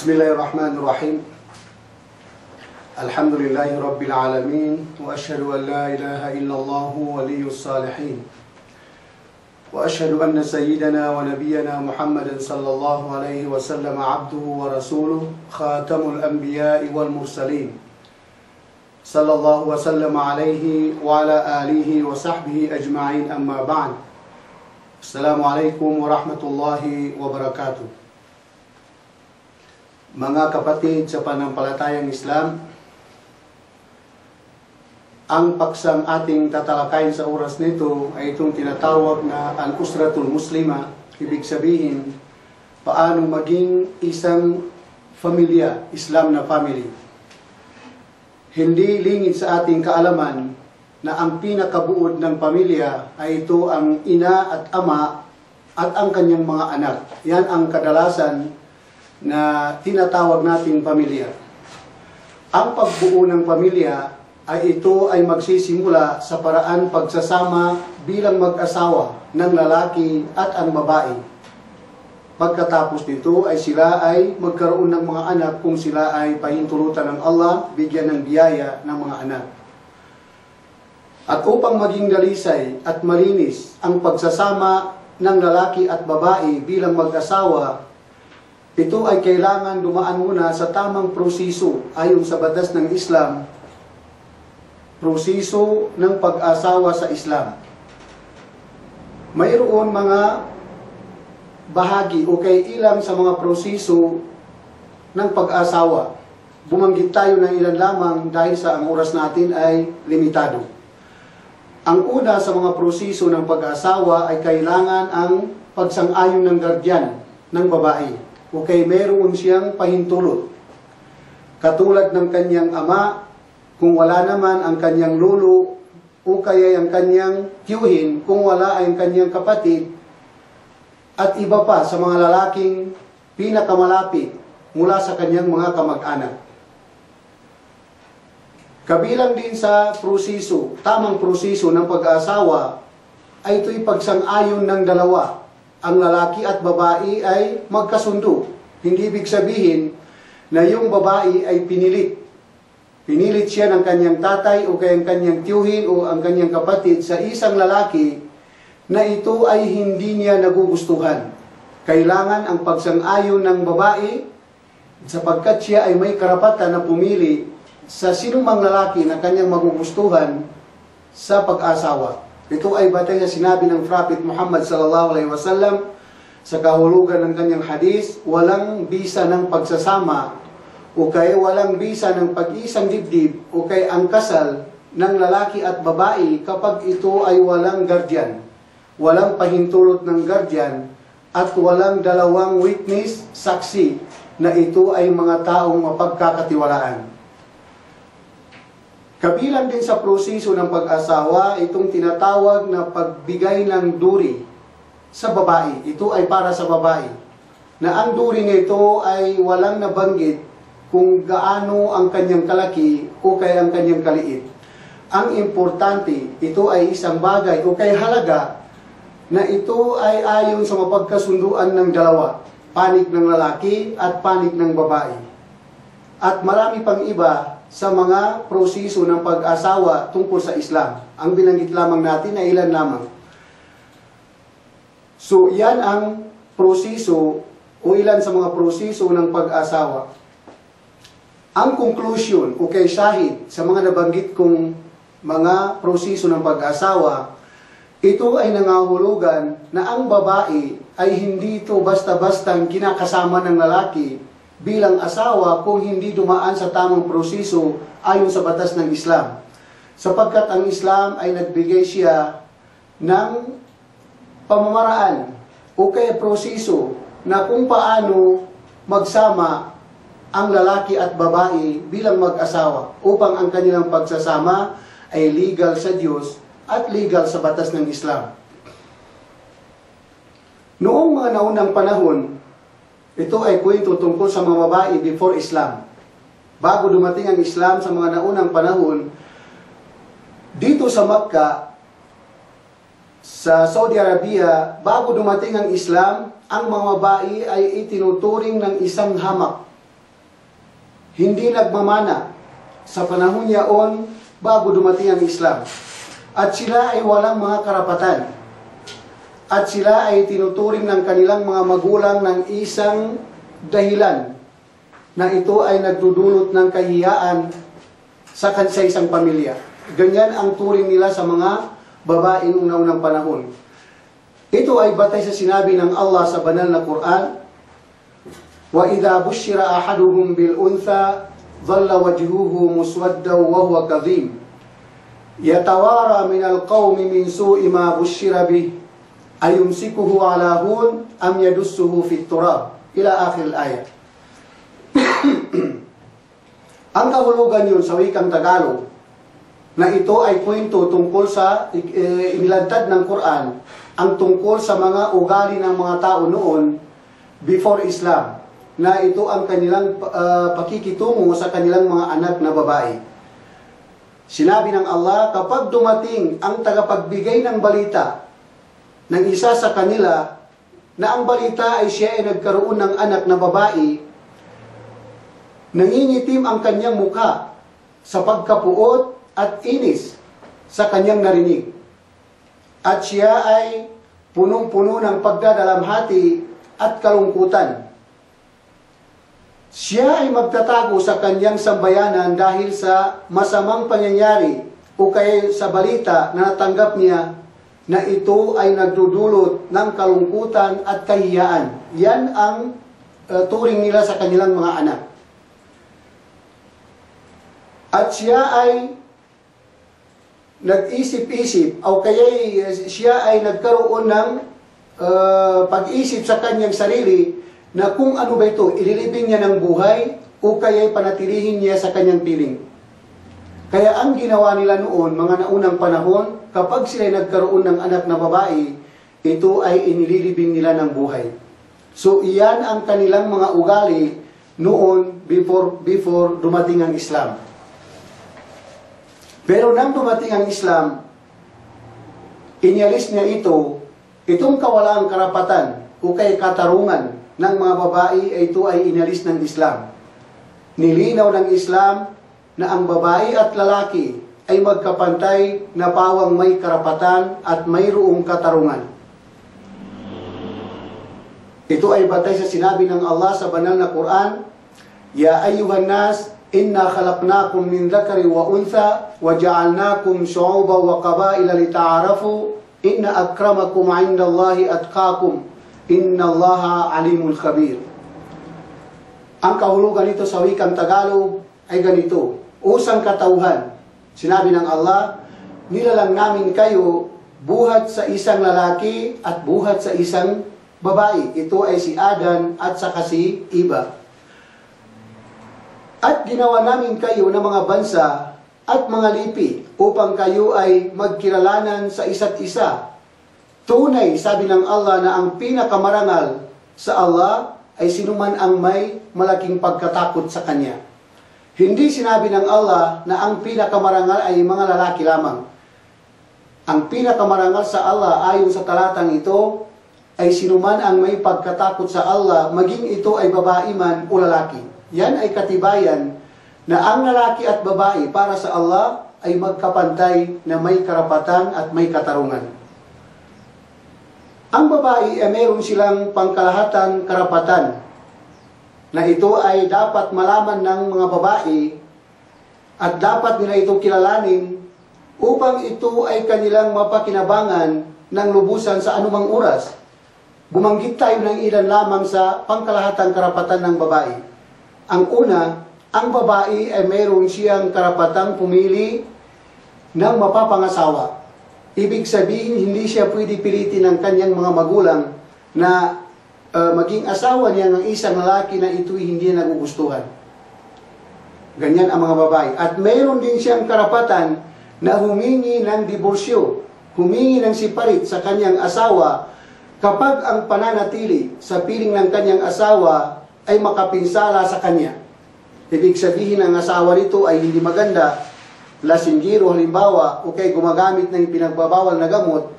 Bismillahirrahmanirrahim. Alhamdulillahi Rabbil Alamin. Wa ashhadu an la ilaha illallah waliyyus salihin. Wa ashhadu anna sayyidana wa nabiyyana Muhammadan sallallahu alayhi wa sallam abduhu wa rasuluh khatamul anbiya'i wal mursalin. Sallallahu wa sallam alayhi wa ala alihi wa sahbihi ajma'in, amma ba'd. Assalamualaikum warahmatullahi wabarakatuh. Mga kapatid sa panampalatayang Islam, ang paksang ating tatalakayin sa oras nito ay itong tinatawag na Al-Usratul Muslima. Ibig sabihin, paano maging isang pamilya, Islam na family. Hindi lingid sa ating kaalaman na ang pinakabuod ng pamilya ay ito ang ina at ama at ang kanyang mga anak. Yan ang kadalasan na tinatawag nating pamilya. Ang pagbuo ng pamilya ay ito ay magsisimula sa paraan pagsasama bilang mag-asawa ng lalaki at ang babae. Pagkatapos nito ay sila ay magkaroon ng mga anak kung sila ay pahintulutan ng Allah, bigyan ng biyaya ng mga anak. At upang maging dalisay at malinis ang pagsasama ng lalaki at babae bilang mag-asawa, ito ay kailangan dumaan muna sa tamang proseso ayon sa batas ng Islam, proseso ng pag-asawa sa Islam. Mayroon mga bahagi o ilang sa mga proseso ng pag-asawa. Bumanggit tayo ng ilan lamang dahil sa ang oras natin ay limitado. Ang una sa mga proseso ng pag-asawa ay kailangan ang pagsang-ayon ng guardian ng babae. Meron siyang pahintulot. Katulad ng kanyang ama, kung wala naman ang kanyang lolo, o kaya ang kanyang tiyuhin, kung wala ay ang kanyang kapatid, at iba pa sa mga lalaking pinakamalapit mula sa kanyang mga kamag-anak. Kabilang din sa proseso, tamang proseso ng pag-aasawa, ay ito'y pagsang-ayon ng dalawa. Ang lalaki at babae ay magkasundo. Hindi ibig sabihin na yung babae ay pinilit. Pinilit siya ng kanyang tatay o kaya ang kanyang tiyuhin o ang kanyang kapatid sa isang lalaki na ito ay hindi niya nagugustuhan. Kailangan ang pagsang-ayon ng babae sapagkat siya ay may karapatan na pumili sa sinumang lalaki na kanyang magugustuhan sa pag-asawa. Ito ay batay sa sinabi ng Prophet Muhammad sallallahu alaihi wasallam sa kahulugan ng kanyang hadis, walang bisa ng pagsasama o kaya walang bisa ng pag-isang dibdib o kaya ang kasal ng lalaki at babae kapag ito ay walang guardian, walang pahintulot ng guardian at walang dalawang witness, saksi na ito ay mga taong mapagkakatiwalaan. Kabilang din sa proseso ng pag-asawa, itong tinatawag na pagbigay ng duri sa babae. Ito ay para sa babae. Na ang duri nito ay walang nabanggit kung gaano ang kanyang kalaki o kaya ang kanyang kaliit. Ang importante, ito ay isang bagay o kaya halaga na ito ay ayon sa mapagkasunduan ng dalawa. Panig ng lalaki at panig ng babae. At marami pang iba sa mga proseso ng pag-asawa tungkol sa Islam. Ang binanggit lamang natin ay ilan lamang. So, yan ang proseso o ilan sa mga proseso ng pag-asawa. Ang conclusion o shahid sa mga nabanggit kong mga proseso ng pag-asawa, ito ay nangahulugan na ang babae ay hindi ito basta-bastang kinakasama ng lalaki bilang asawa kung hindi dumaan sa tamang proseso ayon sa batas ng Islam. Sapagkat ang Islam ay nagbigay siya ng pamamaraan o kaya proseso na kung paano magsama ang lalaki at babae bilang mag-asawa upang ang kanilang pagsasama ay legal sa Diyos at legal sa batas ng Islam. Noong mga naunang panahon, ito ay kwento tungkol sa mga babae before Islam. Bago dumating ang Islam sa mga naunang panahon, dito sa Makkah, sa Saudi Arabia, bago dumating ang Islam, ang mga babae ay itinuturing ng isang hamak hindi nagmamana sa panahon yaon bago dumating ang Islam. At sila ay walang mga karapatan. At sila ay tinuturing ng kanilang mga magulang ng isang dahilan na ito ay nagdudulot ng kahiyaan sa isang pamilya. Ganyan ang turing nila sa mga babaeng una-unang panahon. Ito ay batay sa sinabi ng Allah sa banal na Quran, وَإِذَا بُشِّرَ أَحَدُهُمْ بِالْأُنْثَى ظَلَّ وَجْهُهُ مُسْوَدًّا وَهُوَ كَظِيمٌ يَتَوَارَى مِنَ الْقَوْمِ مِنْ سُوءِ مَا بُشِّرَ بِهِ أَيُمْسِكُهُ عَلَى هُونٍ أَمْ يَدُسُّهُ فِي التُّرَابِ إلى آخر الآية. Ang kahulugan yun sa wikang Tagalog na ito ay kwento tungkol sa inilantad ng Quran, ang tungkol sa mga ugali ng mga tao noon before Islam, na ito ang kanilang pakikitungo sa kanilang mga anak na babae. Sinabi ng Allah, kapag dumating ang tagapagbigay ng balita ng isa sa kanila na ang balita ay siya ay nagkaroon ng anak na babae, nangingitim ang kanyang mukha sa pagkapuot at inis sa kanyang narinig. At siya ay punong-puno ng pagdadalamhati at kalungkutan. Siya ay magtatago sa kanyang sambayanan dahil sa masamang pangyayari o kaya sa balita na natanggap niya na ito ay nagdudulot ng kalungkutan at kahiyaan. Yan ang turing nila sa kanilang mga anak. At siya ay nag-isip-isip o kaya siya ay nagkaroon ng pag-isip sa kanyang sarili na kung ano ba ito, ililibing niya ng buhay o kaya panatilihin niya sa kanyang piling. Kaya ang ginawa nila noon, mga naunang panahon, kapag sila nagkaroon ng anak na babae, ito ay inililibing nila ng buhay. So iyan ang kanilang mga ugali noon before dumating ang Islam. Pero nang dumating ang Islam, inyalis niya itong kawalaang karapatan o kay katarungan ng mga babae, ito ay inalis ng Islam. Nilinaw ng Islam na ang babae at lalaki ay magkapantay na pawang may karapatan at mayroong katarungan. Ito ay batay sa sinabi ng Allah sa banal na Quran, Ya ayyuhan nas, inna khalaqnakum min dhakari wa untha wa ja'alnakum shu'uban wa qabaila lita'arafu inna akramakum 'indallahi atqakum innallaha alimul khabir. Ang kahulugan nito sa wikang Tagalog ay ganito: usang katauhan. Sinabi ng Allah, nilalang namin kayo buhat sa isang lalaki at buhat sa isang babae. Ito ay si Adan at saka si Eva. At ginawa namin kayo ng mga bansa at mga lipi upang kayo ay magkilalanan sa isa't isa. Tunay, sabi ng Allah, na ang pinakamarangal sa Allah ay sinuman ang may malaking pagkatakot sa Kanya. Hindi sinabi ng Allah na ang pinakamarangal ay mga lalaki lamang. Ang pinakamarangal sa Allah ayon sa talatang ito ay sinuman ang may pagkatakot sa Allah, maging ito ay babae man o lalaki. Yan ay katibayan na ang lalaki at babae para sa Allah ay magkapantay na may karapatan at may katarungan. Ang babae ay meron silang pangkalahatan karapatan na ito ay dapat malaman ng mga babae at dapat nila ito kilalanin upang ito ay kanilang mapakinabangan ng lubusan sa anumang oras. Bumanggit tayo ng ilan lamang sa pangkalahatang karapatan ng babae. Ang una, ang babae ay meron siyang karapatang pumili ng mapapangasawa. Ibig sabihin, hindi siya pwede pilitin ng kanyang mga magulang na maging asawa niya ng isang lalaki na ito'y hindi nagugustuhan. Ganyan ang mga babae. At mayroon din siyang karapatan na humingi ng diborsyo, humingi ng siparit sa kanyang asawa kapag ang pananatili sa piling ng kanyang asawa ay makapinsala sa kanya. Ibig sabihin, ang asawa nito ay hindi maganda, lasinggiro halimbawa, o kay gumagamit ng pinagbabawal na gamot,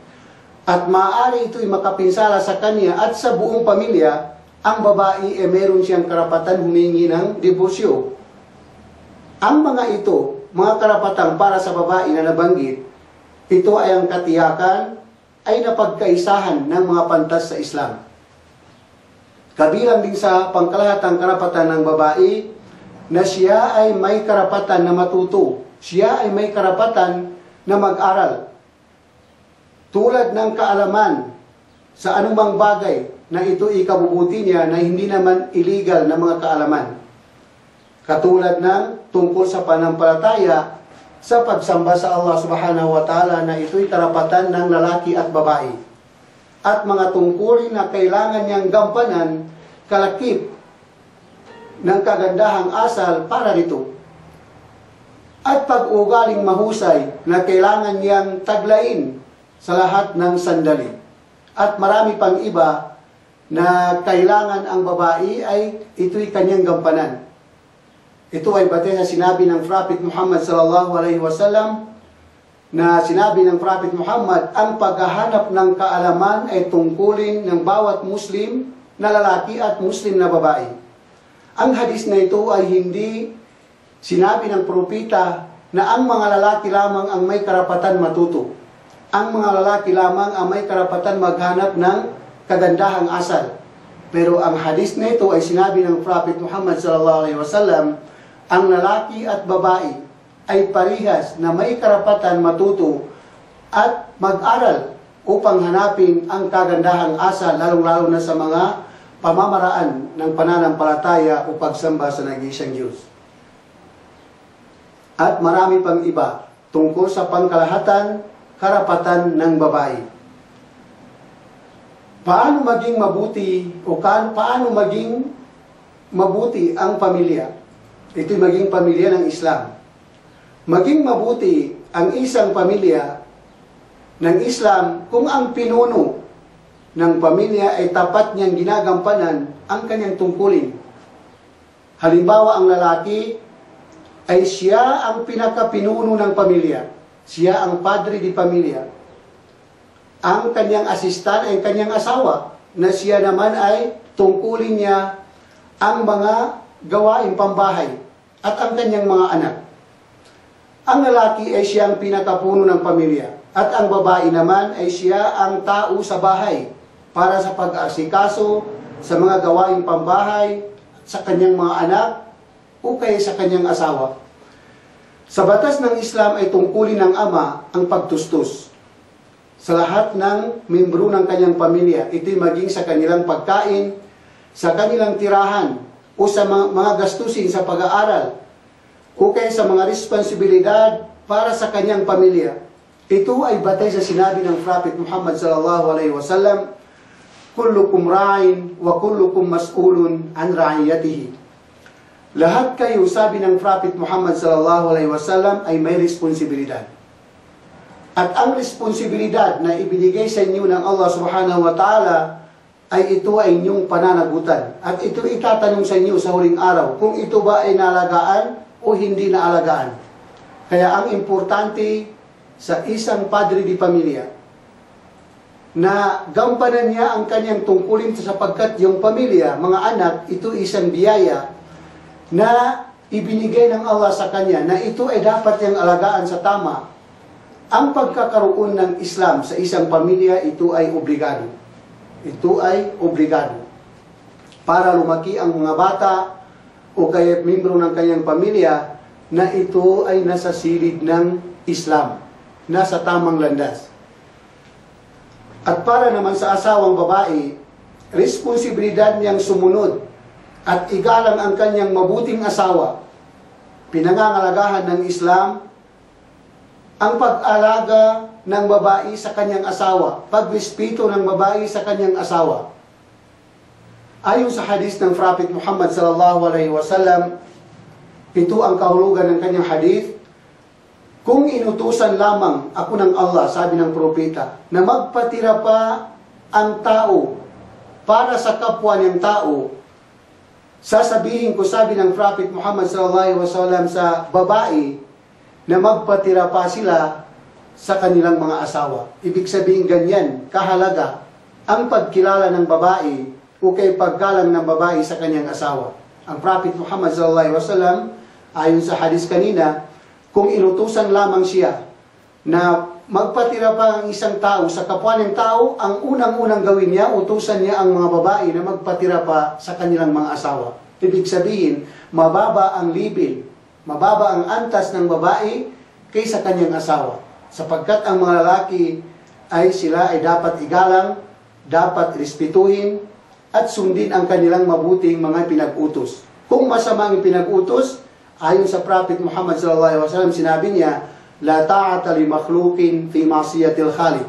at maaari ito'y makapinsala sa kanya at sa buong pamilya, ang babae ay meron siyang karapatan humingi ng diborsyo Ang mga ito, mga karapatang para sa babae na nabanggit, ito ay ang katiyakan ay napagkaisahan ng mga pantas sa Islam. Kabilang din sa pangkalahatang karapatan ng babae na siya ay may karapatan na matuto. Siya ay may karapatan na mag-aral. Tulad ng kaalaman sa anumang bagay na ito ikabubuti niya na hindi naman illegal na mga kaalaman. Katulad ng tungkol sa panampalataya sa pagsamba sa Allah subhanahu wa ta'ala na ito'y karapatan ng lalaki at babae. At mga tungkulin na kailangan niyang gampanan kalakip ng kagandahang asal para rito. At pag-ugaling mahusay na kailangan niyang taglain sa lahat ng sandali. At marami pang iba na kailangan ang babae ay ito'y kanyang gampanan. Ito ay batay sa sinabi ng Prophet Muhammad sallallahu alaihi wasallam na sinabi ng Prophet Muhammad, ang paghahanap ng kaalaman ay tungkulin ng bawat Muslim na lalaki at Muslim na babae. Ang hadis na ito ay hindi sinabi ng propeta na ang mga lalaki lamang ang may karapatan matuto. Ang mga lalaki lamang ang may karapatan maghanap ng kagandahang asal. Pero ang hadis na ito ay sinabi ng Prophet Muhammad sallallahu alaihi wasallam, ang lalaki at babae ay parihas na may karapatan matuto at mag-aral upang hanapin ang kagandahang asal, lalong-lalo na sa mga pamamaraan ng pananampalataya o pagsamba sa nag-iisang Diyos. At marami pang iba tungkol sa pangkalahatan, karapatan ng babae. Paano maging mabuti o paano maging mabuti ang pamilya? Ito'y maging pamilya ng Islam. Maging mabuti ang isang pamilya ng Islam kung ang pinuno ng pamilya ay tapat niyang ginagampanan ang kanyang tungkulin. Halimbawa, ang lalaki ay siya ang pinakapinuno ng pamilya. Siya ang padre di pamilya. Ang kanyang asistan ay kanyang asawa, na siya naman ay tungkulin niya ang mga gawaing pambahay at ang kanyang mga anak. Ang lalaki ay siya ang pinakapuno ng pamilya at ang babae naman ay siya ang tao sa bahay para sa pag-aasikaso sa mga gawaing pambahay sa kanyang mga anak o kaya sa kanyang asawa. Sa batas ng Islam ay tungkulin ng ama ang pagtustos sa lahat ng membro ng kanyang pamilya. Ito'y maging sa kanilang pagkain, sa kanilang tirahan, o sa mga gastusin sa pag-aaral, o kaya sa mga responsibilidad para sa kanyang pamilya. Ito ay batay sa sinabi ng Prophet Muhammad sallallahu alaihi wasallam, kullukum ra'in wa kullukum mas'ulun an ra'iyatihi. Lahat kayo, sabi ng Prophet Muhammad sallallahu alaihi wasallam, ay may responsibilidad. At ang responsibilidad na ibinigay sa inyo ng Allah subhanahu wa ta'ala ay ito ay inyong pananagutan. At ito itatanong sa inyo sa huling araw kung ito ba ay naalagaan o hindi naalagaan. Kaya ang importante sa isang padre di pamilya na gampanan niya ang kanyang tungkulin sapagkat yung pamilya, mga anak, ito isang biyaya na ibinigay ng Allah sa kanya na ito ay dapat niyang alagaan sa tama. Ang pagkakaroon ng Islam sa isang pamilya, ito ay obligado. Ito ay obligado. Para lumaki ang mga bata o kaya membro ng kanyang pamilya na ito ay nasa silid ng Islam, nasa tamang landas. At para naman sa asawang babae, responsibilidad niyang sumunod at igalang ang kanyang mabuting asawa. Pinangangalagahan ng Islam ang pag-alaga ng babae sa kanyang asawa, pagrespeto ng babae sa kanyang asawa. Ayon sa hadis ng Prophet Muhammad sallallahu alaihi wasallam, ito ang kahulugan ng kanyang hadis, kung inutusan lamang ako ng Allah, sabi ng propeta, na magpatira pa ang tao para sa kapwa niyang tao, sasabihin ko, sabi ng Prophet Muhammad sallallahu alaihi wasallam sa babae, na magpatira pa sila sa kanilang mga asawa. Ibig sabihin ganyan, kahalaga ang pagkilala ng babae o kay paggalang ng babae sa kanyang asawa. Ang Prophet Muhammad sallallahu alaihi wasallam Ayon sa hadis kanina, kung inutusan lamang siya na magpatira pa ang isang tao sa kapwa ng tao, ang unang-unang gawin niya, utusan niya ang mga babae na magpatira pa sa kanilang mga asawa. Ibig sabihin, mababa ang libil, mababa ang antas ng babae kaysa kanyang asawa. Sapagkat ang mga lalaki ay sila ay dapat igalang, dapat respetuhin, at sundin ang kanilang mabuting mga pinag-utos. Kung masama ang pinag-utos, ayon sa Prophet Muhammad sallallahu alaihi wasallam, sinabi niya, la ta'ata li makhluqin fi ma'siyatil khaliq.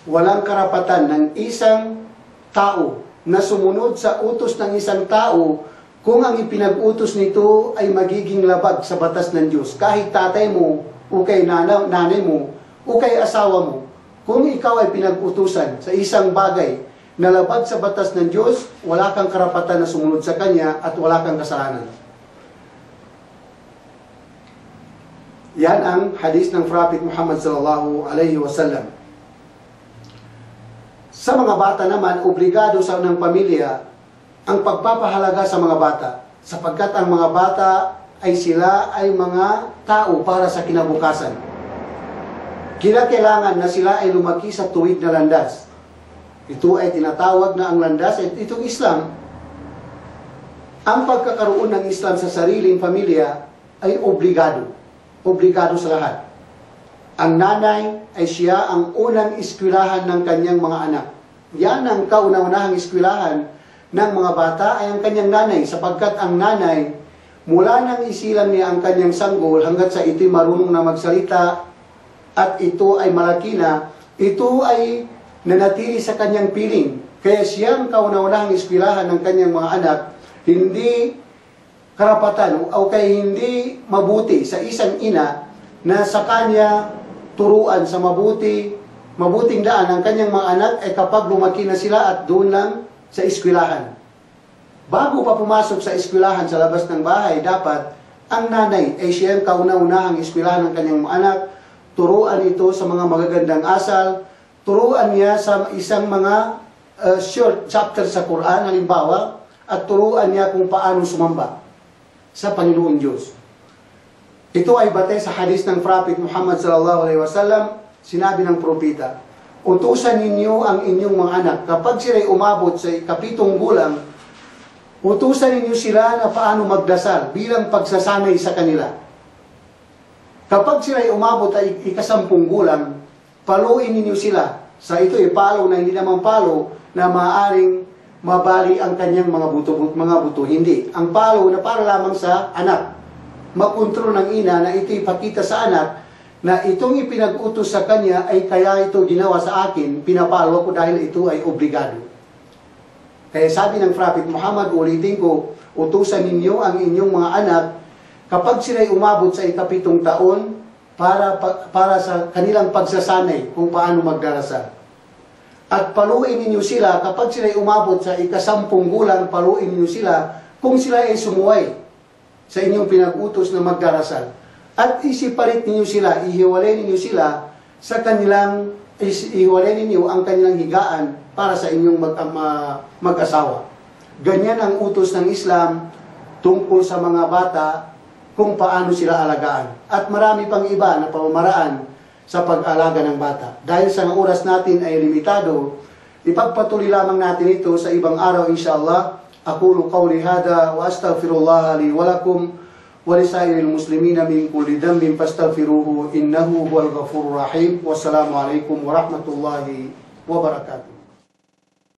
Walang karapatan ng isang tao na sumunod sa utos ng isang tao kung ang ipinag-utos nito ay magiging labag sa batas ng Diyos. Kahit tatay mo, o kay nanay mo, o kay asawa mo, kung ikaw ay pinag-utusan sa isang bagay na labag sa batas ng Diyos, wala kang karapatan na sumunod sa Kanya at wala kang kasalanan. Yan ang hadis ng Prophet Muhammad sallallahu alaihi wasallam. Sa mga bata naman, obligado sa unang pamilya ang pagpapahalaga sa mga bata, sapagkat ang mga bata ay sila ay mga tao para sa kinabukasan. Kailangan na sila ay lumaki sa tuwid na landas. Ito ay tinatawag na ang landas at itong Islam. Ang pagkakaroon ng Islam sa sariling pamilya ay obligado. Obligado sa lahat. Ang nanay ay siya ang unang eskwelahan ng kanyang mga anak. Yan ang kauna-unahang eskwelahan ng mga bata ay ang kanyang nanay, sapagkat ang nanay, mula nang isilang niya ang kanyang sanggol hanggat sa ito'y marunong na magsalita at ito ay malaki na, ito ay nanatili sa kanyang piling. Kaya siyang kauna-unahang eskwelahan ng kanyang mga anak, hindi karapatan o kaya hindi mabuti sa isang ina na sa kanya turuan sa mabuting daan ang kanyang mga anak ay kapag lumaki na sila at doon lang sa eskwelahan. Bago pa pumasok sa eskwelahan sa labas ng bahay, dapat ang nanay ay siyang kauna-unahang eskwelahan ng kanyang mga anak, turuan ito sa mga magagandang asal, turuan niya sa isang mga short chapter sa Quran, halimbawa, at turuan niya kung paano sumamba sa Panginoong Diyos. Ito ay batay sa hadis ng Prophet Muhammad sallallahu alaihi wasallam, sinabi ng propeta, utusan ninyo ang inyong mga anak, kapag sila'y umabot sa 7 gulang, utusan ninyo sila na paano magdasal bilang pagsasanay sa kanila. Kapag sila'y umabot ay 10 gulang, paluin ninyo sila. Sa ito ay palo na hindi naman palo na maaaring mabali ang kanyang mga buto. Hindi. Ang palo na para lamang sa anak. Makontrol ng ina na ito ipakita sa anak na itong ipinag-utos sa kanya ay kaya ito ginawa sa akin, pinapalo ko dahil ito ay obligado. Kaya sabi ng Prophet Muhammad, ulitin ko, utusan ninyo ang inyong mga anak kapag sila'y umabot sa 7 taon para sa kanilang pagsasanay kung paano magdarasal. At paluin ninyo sila kapag sila'y umabot sa 10 gulang, paluin ninyo sila kung sila ay sumuway sa inyong pinag-utos na magdarasal. At isipalit ninyo sila, ihiwalay ninyo sila sa kanilang, ihiwalay ninyo ang kanilang higaan para sa inyong mag-asawa. Ganyan ang utos ng Islam tungkol sa mga bata kung paano sila alagaan. At marami pang iba na pamamaraan sa pag-alaga ng bata. Dahil sa oras natin ay limitado, ipagpatuloy lamang natin ito sa ibang araw inshallah. Aqulu qawli hada wa astaghfirullah li wa lakum wa lisairil muslimina min kulli dhanbin fastaghfiruhu innahu huwal ghafurur rahim. Wassalamu alaikum warahmatullahi wabarakatuh.